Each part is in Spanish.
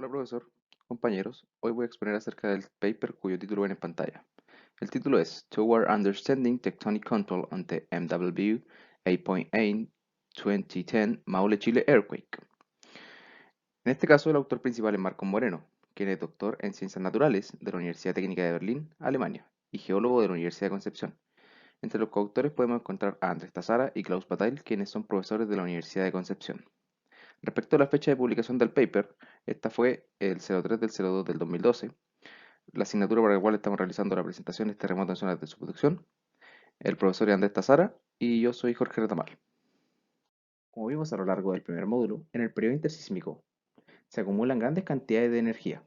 Hola profesor, compañeros, hoy voy a exponer acerca del paper cuyo título ven en pantalla. El título es Toward Understanding Tectonic Control on the MW 8.8 2010 Maule Chile Earthquake. En este caso el autor principal es Marco Moreno, quien es doctor en Ciencias Naturales de la Universidad Técnica de Berlín, Alemania, y geólogo de la Universidad de Concepción. Entre los coautores podemos encontrar a Andrés Tazara y Klaus Bataille, quienes son profesores de la Universidad de Concepción. Respecto a la fecha de publicación del paper, esta fue el 03 del 02 del 2012. La asignatura para la cual estamos realizando la presentación es Terremoto en zonas de subducción. El profesor es Andrés Tazara y yo soy Jorge Retamal. Como vimos a lo largo del primer módulo, en el periodo intersísmico se acumulan grandes cantidades de energía,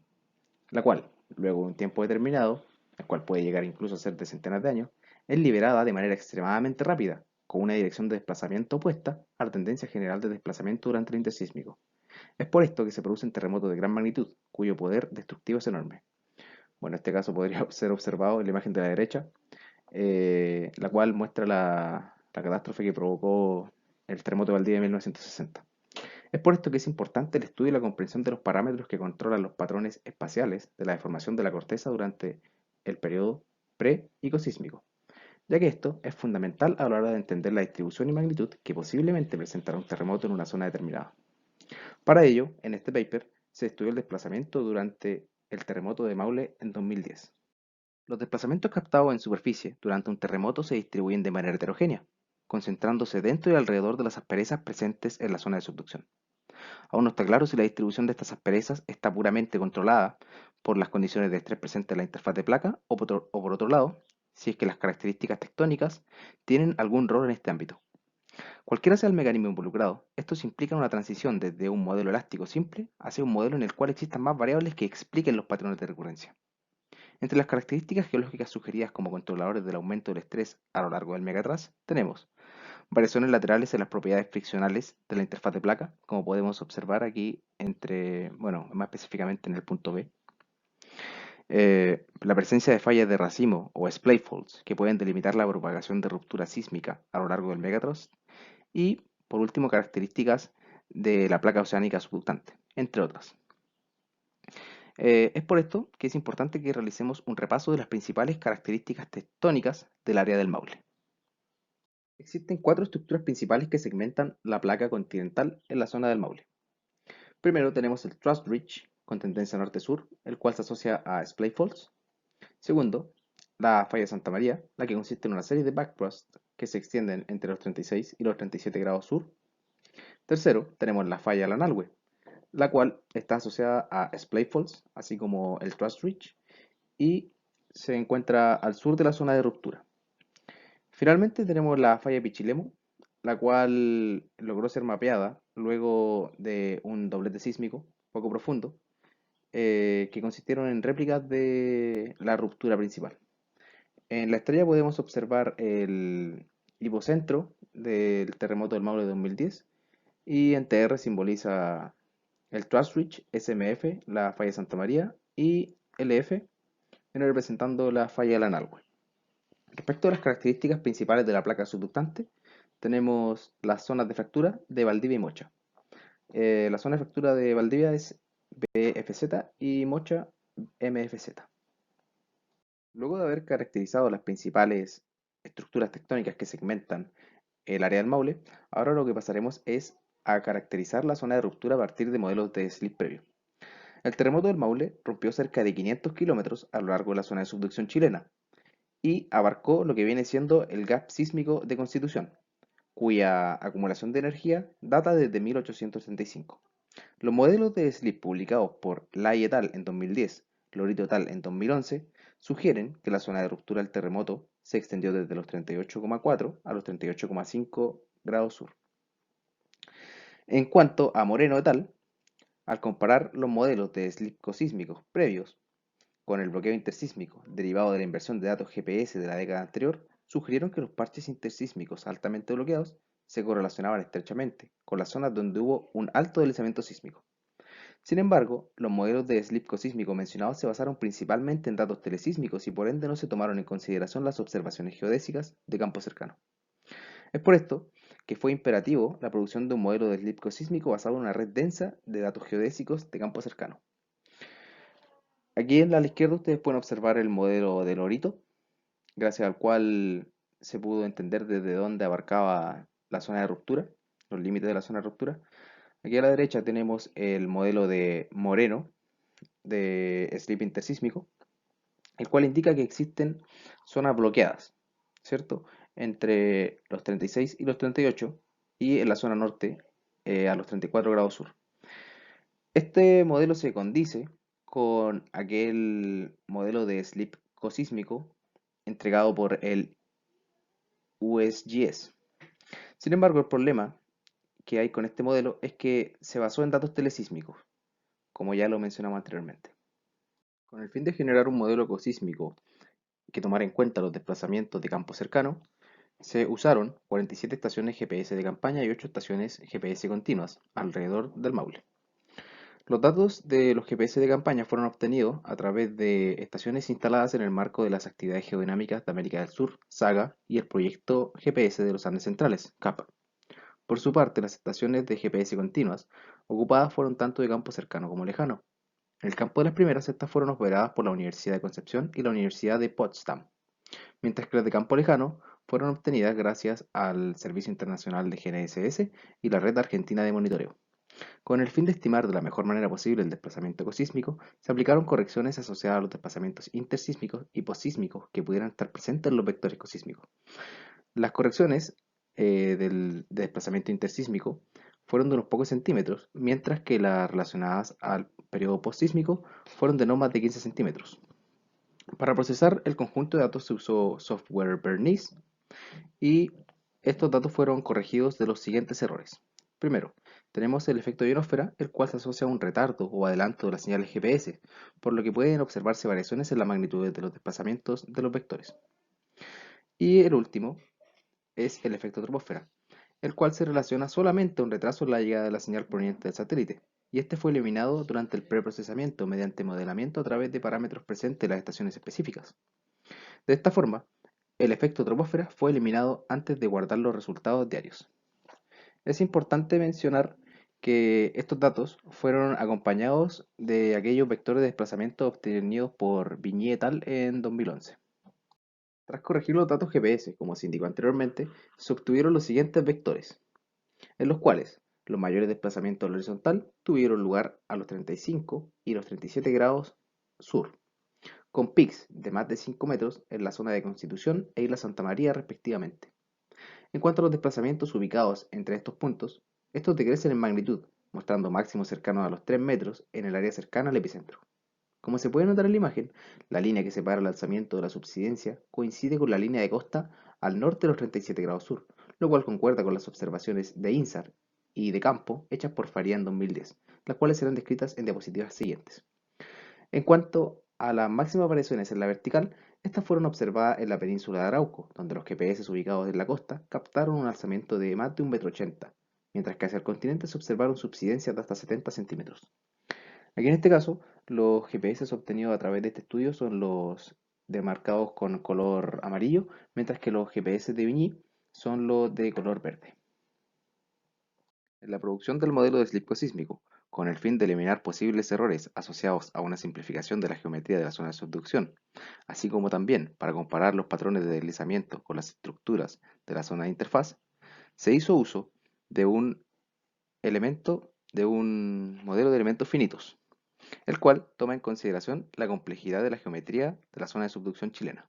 la cual, luego de un tiempo determinado, el cual puede llegar incluso a ser de centenas de años, es liberada de manera extremadamente rápida, con una dirección de desplazamiento opuesta a la tendencia general de desplazamiento durante el intersísmico. Es por esto que se producen terremotos de gran magnitud, cuyo poder destructivo es enorme. Bueno, en este caso podría ser observado en la imagen de la derecha, la cual muestra la catástrofe que provocó el terremoto de Valdivia de 1960. Es por esto que es importante el estudio y la comprensión de los parámetros que controlan los patrones espaciales de la deformación de la corteza durante el periodo pre-ecosísmico, ya que esto es fundamental a la hora de entender la distribución y magnitud que posiblemente presentará un terremoto en una zona determinada. Para ello, en este paper se estudió el desplazamiento durante el terremoto de Maule en 2010. Los desplazamientos captados en superficie durante un terremoto se distribuyen de manera heterogénea, concentrándose dentro y alrededor de las asperezas presentes en la zona de subducción. Aún no está claro si la distribución de estas asperezas está puramente controlada por las condiciones de estrés presentes en la interfaz de placa o por otro lado, si es que las características tectónicas tienen algún rol en este ámbito. Cualquiera sea el mecanismo involucrado, estos implican una transición desde un modelo elástico simple hacia un modelo en el cual existan más variables que expliquen los patrones de recurrencia. Entre las características geológicas sugeridas como controladores del aumento del estrés a lo largo del megatras, tenemos variaciones laterales en las propiedades friccionales de la interfaz de placa, como podemos observar aquí más específicamente en el punto B. La presencia de fallas de racimo o splay faults que pueden delimitar la propagación de ruptura sísmica a lo largo del megatras. Y, por último, características de la placa oceánica subductante, entre otras. Es por esto que es importante que realicemos un repaso de las principales características tectónicas del área del Maule. Existen cuatro estructuras principales que segmentan la placa continental en la zona del Maule. Primero tenemos el Thrust Ridge, con tendencia norte-sur, el cual se asocia a splay faults. Segundo, la falla Santa María, la que consiste en una serie de backthrust que se extienden entre los 36 y los 37 grados sur. Tercero, tenemos la falla Lanalhue, la cual está asociada a splay faults, así como el Thrust Ridge, y se encuentra al sur de la zona de ruptura. Finalmente tenemos la falla Pichilemu, la cual logró ser mapeada luego de un doblete sísmico poco profundo, que consistieron en réplicas de la ruptura principal. En la estrella podemos observar el hipocentro del terremoto del Maule de 2010 y en TR simboliza el Thrust Ridge, SMF, la falla Santa María y LF viene representando la falla Lanalhue. Respecto a las características principales de la placa subductante, tenemos las zonas de fractura de Valdivia y Mocha. La zona de fractura de Valdivia es BFZ y Mocha MFZ. Luego de haber caracterizado las principales estructuras tectónicas que segmentan el área del Maule, ahora lo que pasaremos es a caracterizar la zona de ruptura a partir de modelos de slip previo. El terremoto del Maule rompió cerca de 500 kilómetros a lo largo de la zona de subducción chilena y abarcó lo que viene siendo el gap sísmico de Constitución, cuya acumulación de energía data desde 1835. Los modelos de slip publicados por Lai et al. En 2010, Lorito et al. En 2011, sugieren que la zona de ruptura del terremoto se extendió desde los 38,4 a los 38,5 grados sur. En cuanto a Moreno et al., al comparar los modelos de slip cosísmicos previos con el bloqueo intersísmico derivado de la inversión de datos GPS de la década anterior, sugirieron que los parches intersísmicos altamente bloqueados se correlacionaban estrechamente con las zonas donde hubo un alto deslizamiento sísmico. Sin embargo, los modelos de slip cosísmico mencionados se basaron principalmente en datos telesísmicos y por ende no se tomaron en consideración las observaciones geodésicas de campo cercano. Es por esto que fue imperativo la producción de un modelo de slip cosísmico basado en una red densa de datos geodésicos de campo cercano. Aquí en la izquierda ustedes pueden observar el modelo de Lorito, gracias al cual se pudo entender desde dónde abarcaba la zona de ruptura, los límites de la zona de ruptura. Aquí a la derecha tenemos el modelo de Moreno de slip intersísmico, el cual indica que existen zonas bloqueadas, ¿cierto? Entre los 36 y los 38 y en la zona norte a los 34 grados sur. Este modelo se condice con aquel modelo de slip cosísmico entregado por el USGS. Sin embargo, el problema que hay con este modelo es que se basó en datos telesísmicos, como ya lo mencionamos anteriormente. Con el fin de generar un modelo cosísmico que tomara en cuenta los desplazamientos de campo cercano, se usaron 47 estaciones GPS de campaña y 8 estaciones GPS continuas alrededor del Maule. Los datos de los GPS de campaña fueron obtenidos a través de estaciones instaladas en el marco de las actividades geodinámicas de América del Sur, SAGA, y el proyecto GPS de los Andes Centrales, CAP. Por su parte, las estaciones de GPS continuas ocupadas fueron tanto de campo cercano como lejano. En el campo de las primeras, estas fueron operadas por la Universidad de Concepción y la Universidad de Potsdam, mientras que las de campo lejano fueron obtenidas gracias al Servicio Internacional de GNSS y la Red Argentina de Monitoreo. Con el fin de estimar de la mejor manera posible el desplazamiento ecosísmico, se aplicaron correcciones asociadas a los desplazamientos intersísmicos y posísmicos que pudieran estar presentes en los vectores ecosísmicos. Las correcciones del desplazamiento intersísmico fueron de unos pocos centímetros, mientras que las relacionadas al periodo postsísmico fueron de no más de 15 centímetros. Para procesar el conjunto de datos se usó software Bernice y estos datos fueron corregidos de los siguientes errores. Primero, tenemos el efecto ionosfera, el cual se asocia a un retardo o adelanto de las señales GPS, por lo que pueden observarse variaciones en la magnitud de los desplazamientos de los vectores. Y el último es el efecto troposfera, el cual se relaciona solamente a un retraso en la llegada de la señal proveniente del satélite, y este fue eliminado durante el preprocesamiento mediante modelamiento a través de parámetros presentes en las estaciones específicas. De esta forma, el efecto troposfera fue eliminado antes de guardar los resultados diarios. Es importante mencionar que estos datos fueron acompañados de aquellos vectores de desplazamiento obtenidos por Vigny et al. En 2011. Tras corregir los datos GPS, como se indicó anteriormente, se obtuvieron los siguientes vectores, en los cuales los mayores desplazamientos horizontal tuvieron lugar a los 35 y los 37 grados sur, con pics de más de 5 metros en la zona de Constitución e Isla Santa María respectivamente. En cuanto a los desplazamientos ubicados entre estos puntos, estos decrecen en magnitud, mostrando máximos cercanos a los 3 metros en el área cercana al epicentro. Como se puede notar en la imagen, la línea que separa el alzamiento de la subsidencia coincide con la línea de costa al norte de los 37 grados sur, lo cual concuerda con las observaciones de INSAR y de campo hechas por Faría en 2010, las cuales serán descritas en diapositivas siguientes. En cuanto a las máximas variaciones en la vertical, estas fueron observadas en la península de Arauco, donde los GPS ubicados en la costa captaron un alzamiento de más de 1,80 m, mientras que hacia el continente se observaron subsidencias de hasta 70 centímetros. Aquí en este caso, los GPS obtenidos a través de este estudio son los demarcados con color amarillo, mientras que los GPS de Vigny son los de color verde. En la producción del modelo de slip cosísmico, con el fin de eliminar posibles errores asociados a una simplificación de la geometría de la zona de subducción, así como también para comparar los patrones de deslizamiento con las estructuras de la zona de interfaz, se hizo uso de de un modelo de elementos finitos, el cual toma en consideración la complejidad de la geometría de la zona de subducción chilena.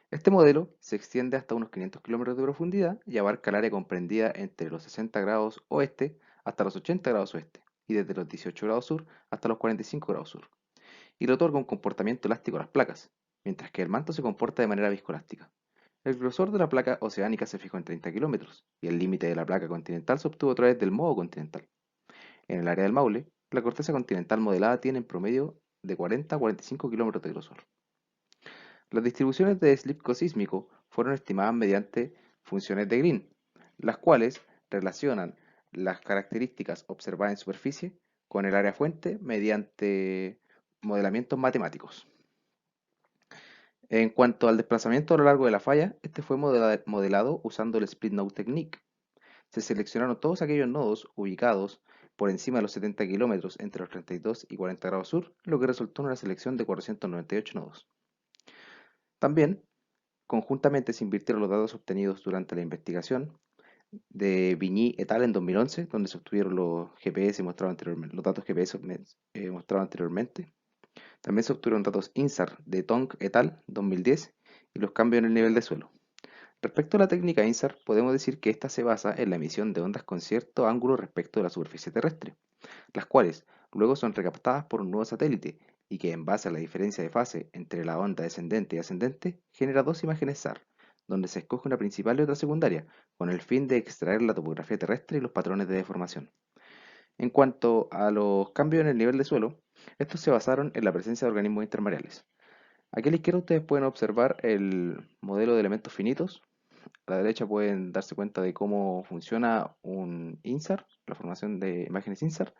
Este modelo se extiende hasta unos 500 kilómetros de profundidad y abarca el área comprendida entre los 60 grados oeste hasta los 80 grados oeste y desde los 18 grados sur hasta los 45 grados sur, y le otorga un comportamiento elástico a las placas, mientras que el manto se comporta de manera viscoelástica. El grosor de la placa oceánica se fijó en 30 kilómetros y el límite de la placa continental se obtuvo a través del modo continental. En el área del Maule, la corteza continental modelada tiene en promedio de 40 a 45 kilómetros de grosor. Las distribuciones de slip cosísmico fueron estimadas mediante funciones de Green, las cuales relacionan las características observadas en superficie con el área fuente mediante modelamientos matemáticos. En cuanto al desplazamiento a lo largo de la falla, este fue modelado usando el Split Node Technique. Se seleccionaron todos aquellos nodos ubicados por encima de los 70 kilómetros entre los 32 y 40 grados sur, lo que resultó en una selección de 498 nodos. También, conjuntamente se invirtieron los datos obtenidos durante la investigación de Vigny et al. En 2011, donde se obtuvieron los GPS mostrados anteriormente, los datos GPS mostrados anteriormente. También se obtuvieron datos INSAR de Tong et al. 2010 y los cambios en el nivel de suelo. Respecto a la técnica INSAR, podemos decir que esta se basa en la emisión de ondas con cierto ángulo respecto de la superficie terrestre, las cuales luego son recaptadas por un nuevo satélite y que en base a la diferencia de fase entre la onda descendente y ascendente genera dos imágenes SAR, donde se escoge una principal y otra secundaria, con el fin de extraer la topografía terrestre y los patrones de deformación. En cuanto a los cambios en el nivel de suelo, estos se basaron en la presencia de organismos intermareales. Aquí a la izquierda ustedes pueden observar el modelo de elementos finitos. A la derecha pueden darse cuenta de cómo funciona un INSAR, la formación de imágenes INSAR.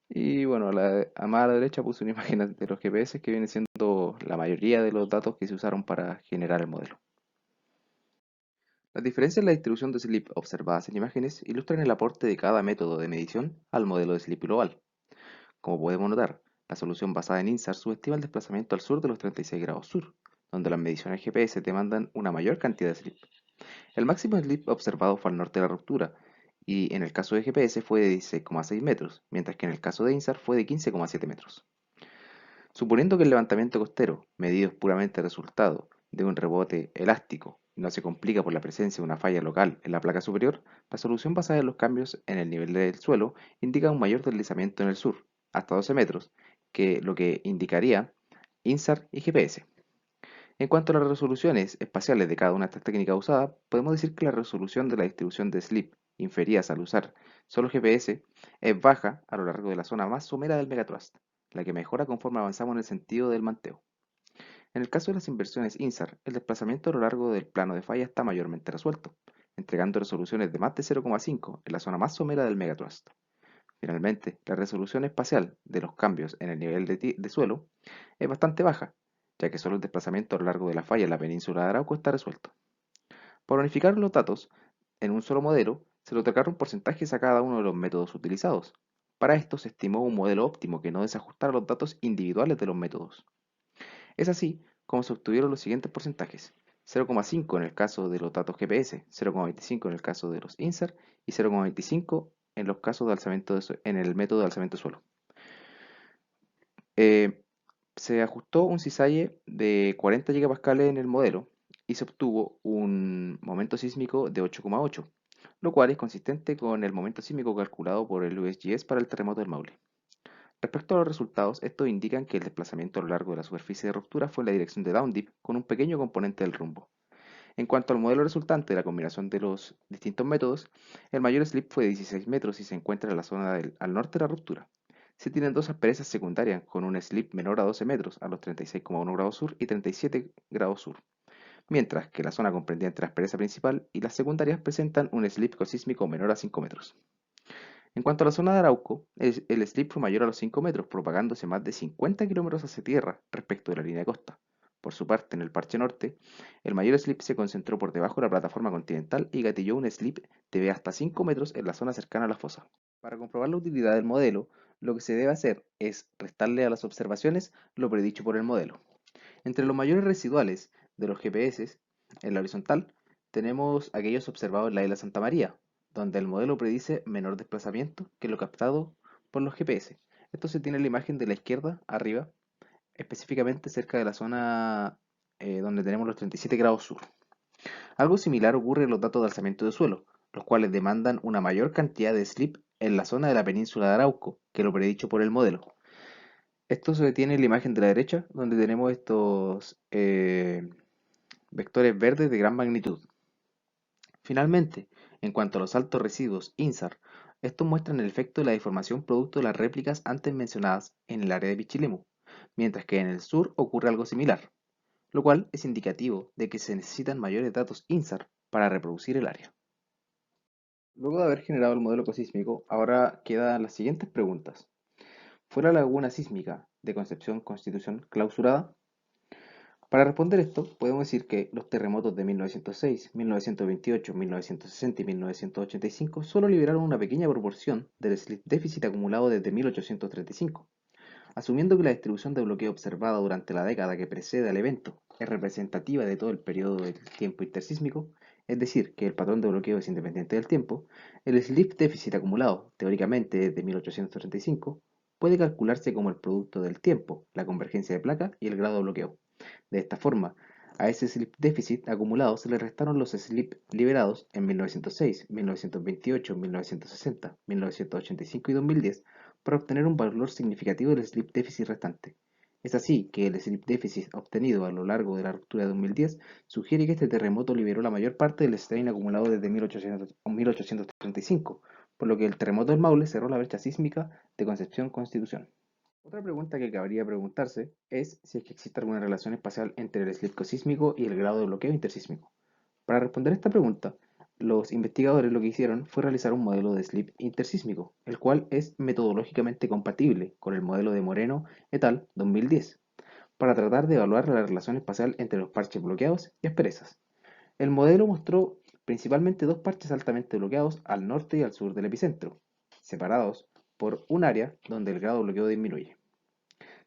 Y bueno, más a la derecha puse una imagen de los GPS que viene siendo la mayoría de los datos que se usaron para generar el modelo. Las diferencias en la distribución de slip observadas en imágenes ilustran el aporte de cada método de medición al modelo de slip global. Como podemos notar, la solución basada en INSAR subestima el desplazamiento al sur de los 36 grados sur, donde las mediciones GPS demandan una mayor cantidad de slip. El máximo slip observado fue al norte de la ruptura, y en el caso de GPS fue de 16,6 metros, mientras que en el caso de INSAR fue de 15,7 metros. Suponiendo que el levantamiento costero, medido es puramente resultado de un rebote elástico y no se complica por la presencia de una falla local en la placa superior, la solución basada en los cambios en el nivel del suelo indica un mayor deslizamiento en el sur, hasta 12 metros, que lo que indicaría INSAR y GPS. En cuanto a las resoluciones espaciales de cada una de estas técnicas usadas, podemos decir que la resolución de la distribución de slip inferidas al usar solo GPS es baja a lo largo de la zona más somera del megatrust, la que mejora conforme avanzamos en el sentido del manteo. En el caso de las inversiones INSAR, el desplazamiento a lo largo del plano de falla está mayormente resuelto, entregando resoluciones de más de 0,5 en la zona más somera del megatrust. Finalmente, la resolución espacial de los cambios en el nivel de suelo es bastante baja, ya que solo el desplazamiento a lo largo de la falla en la península de Arauco está resuelto. Para unificar los datos en un solo modelo, se le otorgaron porcentajes a cada uno de los métodos utilizados. Para esto se estimó un modelo óptimo que no desajustara los datos individuales de los métodos. Es así como se obtuvieron los siguientes porcentajes: 0,5 en el caso de los datos GPS, 0,25 en el caso de los INSAR y 0,25 en los casos de en el método de alzamiento de suelo. Se ajustó un cisalle de 40 gigapascales en el modelo y se obtuvo un momento sísmico de 8,8, lo cual es consistente con el momento sísmico calculado por el USGS para el terremoto del Maule. Respecto a los resultados, estos indican que el desplazamiento a lo largo de la superficie de ruptura fue en la dirección de down dip con un pequeño componente del rumbo. En cuanto al modelo resultante de la combinación de los distintos métodos, el mayor slip fue de 16 metros y se encuentra en la zona al norte de la ruptura. Se tienen dos asperezas secundarias con un slip menor a 12 metros a los 36,1 grados sur y 37 grados sur, mientras que la zona comprendida entre la aspereza principal y las secundarias presentan un slip cosísmico menor a 5 metros. En cuanto a la zona de Arauco, el slip fue mayor a los 5 metros, propagándose más de 50 kilómetros hacia tierra respecto de la línea de costa. Por su parte, en el parche norte, el mayor slip se concentró por debajo de la plataforma continental y gatilló un slip de hasta 5 metros en la zona cercana a la fosa. Para comprobar la utilidad del modelo, lo que se debe hacer es restarle a las observaciones lo predicho por el modelo. Entre los mayores residuales de los GPS en la horizontal, tenemos aquellos observados en la isla Santa María, donde el modelo predice menor desplazamiento que lo captado por los GPS. Esto se tiene en la imagen de la izquierda arriba, específicamente cerca de la zona donde tenemos los 37 grados sur. Algo similar ocurre en los datos de alzamiento de suelo, los cuales demandan una mayor cantidad de slip en la zona de la península de Arauco que lo predicho por el modelo. Esto se tiene en la imagen de la derecha, donde tenemos estos vectores verdes de gran magnitud. Finalmente, en cuanto a los altos residuos INSAR, estos muestran el efecto de la deformación producto de las réplicas antes mencionadas en el área de Pichilemu, mientras que en el sur ocurre algo similar, lo cual es indicativo de que se necesitan mayores datos INSAR para reproducir el área. Luego de haber generado el modelo ecosísmico, ahora quedan las siguientes preguntas. ¿Fue la laguna sísmica de Concepción Constitución clausurada? Para responder esto, podemos decir que los terremotos de 1906, 1928, 1960 y 1985 solo liberaron una pequeña proporción del slip déficit acumulado desde 1835. Asumiendo que la distribución de bloqueo observada durante la década que precede al evento es representativa de todo el periodo del tiempo intersísmico, es decir, que el patrón de bloqueo es independiente del tiempo, el slip déficit acumulado, teóricamente desde 1835, puede calcularse como el producto del tiempo, la convergencia de placa y el grado de bloqueo. De esta forma, a ese slip déficit acumulado se le restaron los slip liberados en 1906, 1928, 1960, 1985 y 2010 para obtener un valor significativo del slip déficit restante. Es así que el slip déficit obtenido a lo largo de la ruptura de 2010 sugiere que este terremoto liberó la mayor parte del strain acumulado desde 1835, por lo que el terremoto del Maule cerró la brecha sísmica de Concepción-Constitución. Otra pregunta que cabría preguntarse es que existe alguna relación espacial entre el slip cosísmico y el grado de bloqueo intersísmico. Para responder esta pregunta, los investigadores lo que hicieron fue realizar un modelo de slip intersísmico, el cual es metodológicamente compatible con el modelo de Moreno et al. 2010, para tratar de evaluar la relación espacial entre los parches bloqueados y asperezas. El modelo mostró principalmente dos parches altamente bloqueados al norte y al sur del epicentro, separados por un área donde el grado de bloqueo disminuye.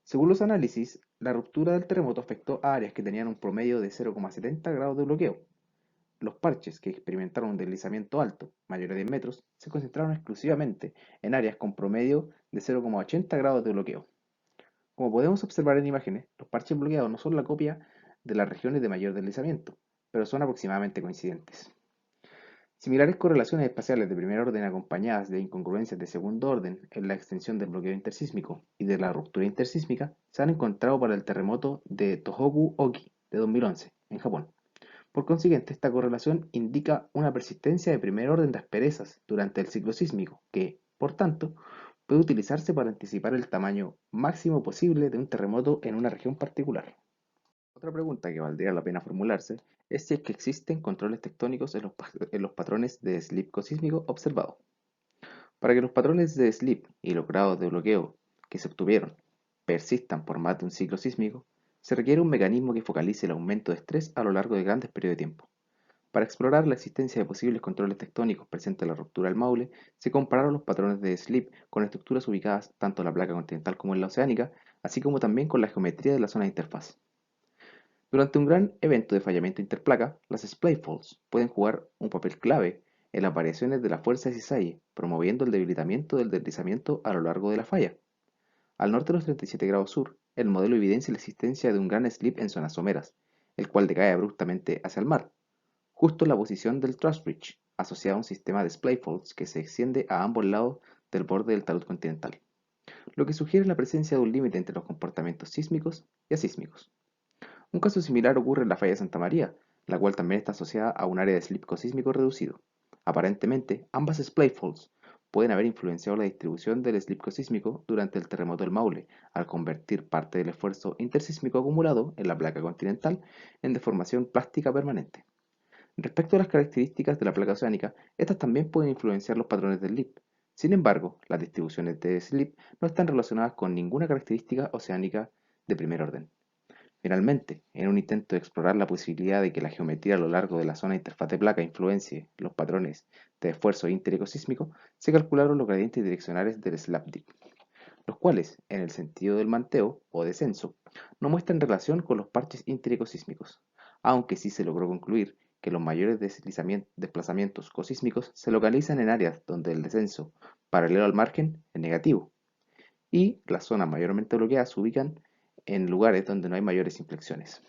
Según los análisis, la ruptura del terremoto afectó a áreas que tenían un promedio de 0,70 grados de bloqueo. Los parches que experimentaron un deslizamiento alto, mayor a 10 metros, se concentraron exclusivamente en áreas con promedio de 0,80 grados de bloqueo. Como podemos observar en imágenes, los parches bloqueados no son la copia de las regiones de mayor deslizamiento, pero son aproximadamente coincidentes. Similares correlaciones espaciales de primer orden acompañadas de incongruencias de segundo orden en la extensión del bloqueo intersísmico y de la ruptura intersísmica se han encontrado para el terremoto de Tohoku-Oki de 2011 en Japón. Por consiguiente, esta correlación indica una persistencia de primer orden de asperezas durante el ciclo sísmico que, por tanto, puede utilizarse para anticipar el tamaño máximo posible de un terremoto en una región particular. Otra pregunta que valdría la pena formularse es si es que existen controles tectónicos en los patrones de slip cosísmico observados. Para que los patrones de slip y los grados de bloqueo que se obtuvieron persistan por más de un ciclo sísmico, se requiere un mecanismo que focalice el aumento de estrés a lo largo de grandes periodos de tiempo. Para explorar la existencia de posibles controles tectónicos presentes en la ruptura del Maule, se compararon los patrones de slip con estructuras ubicadas tanto en la placa continental como en la oceánica, así como también con la geometría de la zona de interfaz. Durante un gran evento de fallamiento interplaca, las splayfolds pueden jugar un papel clave en las variaciones de la fuerza de cisalle, promoviendo el debilitamiento del deslizamiento a lo largo de la falla. Al norte de los 37 grados sur, el modelo evidencia la existencia de un gran slip en zonas someras, el cual decae abruptamente hacia el mar, justo en la posición del truss bridge, asociado a un sistema de splayfolds que se extiende a ambos lados del borde del talud continental, lo que sugiere la presencia de un límite entre los comportamientos sísmicos y asísmicos. Un caso similar ocurre en la falla de Santa María, la cual también está asociada a un área de slip cosísmico reducido. Aparentemente, ambas splayfolds pueden haber influenciado la distribución del slip cosísmico durante el terremoto del Maule, al convertir parte del esfuerzo intersísmico acumulado en la placa continental en deformación plástica permanente. Respecto a las características de la placa oceánica, estas también pueden influenciar los patrones del slip. Sin embargo, las distribuciones de slip no están relacionadas con ninguna característica oceánica de primer orden. Finalmente, en un intento de explorar la posibilidad de que la geometría a lo largo de la zona de interfaz de placa influencie los patrones de esfuerzo interecosísmico, se calcularon los gradientes direccionales del slab dip, los cuales, en el sentido del manteo o descenso, no muestran relación con los parches interecosísmicos, aunque sí se logró concluir que los mayores desplazamientos cosísmicos se localizan en áreas donde el descenso paralelo al margen es negativo, y las zonas mayormente bloqueadas se ubican en lugares donde no hay mayores inflexiones.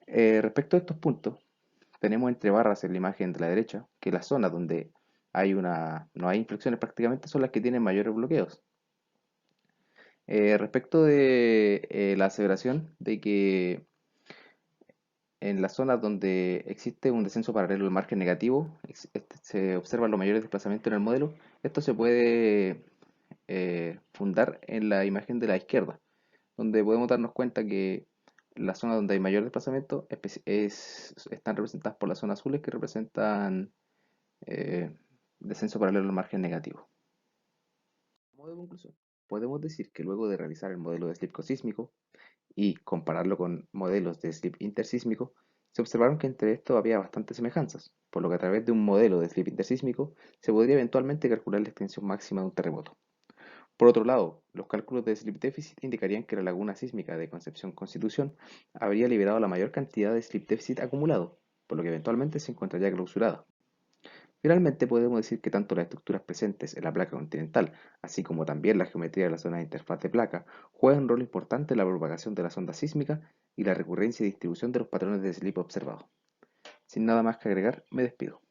Respecto a estos puntos, tenemos entre barras en la imagen de la derecha que las zonas donde no hay inflexiones prácticamente son las que tienen mayores bloqueos. Respecto de la aseveración de que en las zonas donde existe un descenso paralelo al margen negativo, se observan los mayores desplazamientos en el modelo, esto se puede fundar en la imagen de la izquierda, donde podemos darnos cuenta que las zonas donde hay mayor desplazamiento están representadas por las zonas azules que representan eh, descenso paralelo al margen negativo. Modo de conclusión. Podemos decir que luego de realizar el modelo de slip cosísmico y compararlo con modelos de slip intersísmico, se observaron que entre estos había bastantes semejanzas, por lo que a través de un modelo de slip intersísmico se podría eventualmente calcular la extensión máxima de un terremoto. Por otro lado, los cálculos de slip deficit indicarían que la laguna sísmica de Concepción-Constitución habría liberado la mayor cantidad de slip deficit acumulado, por lo que eventualmente se encontraría clausurada. Finalmente, podemos decir que tanto las estructuras presentes en la placa continental, así como también la geometría de la zona de interfaz de placa, juegan un rol importante en la propagación de las ondas sísmicas y la recurrencia y distribución de los patrones de slip observados. Sin nada más que agregar, me despido.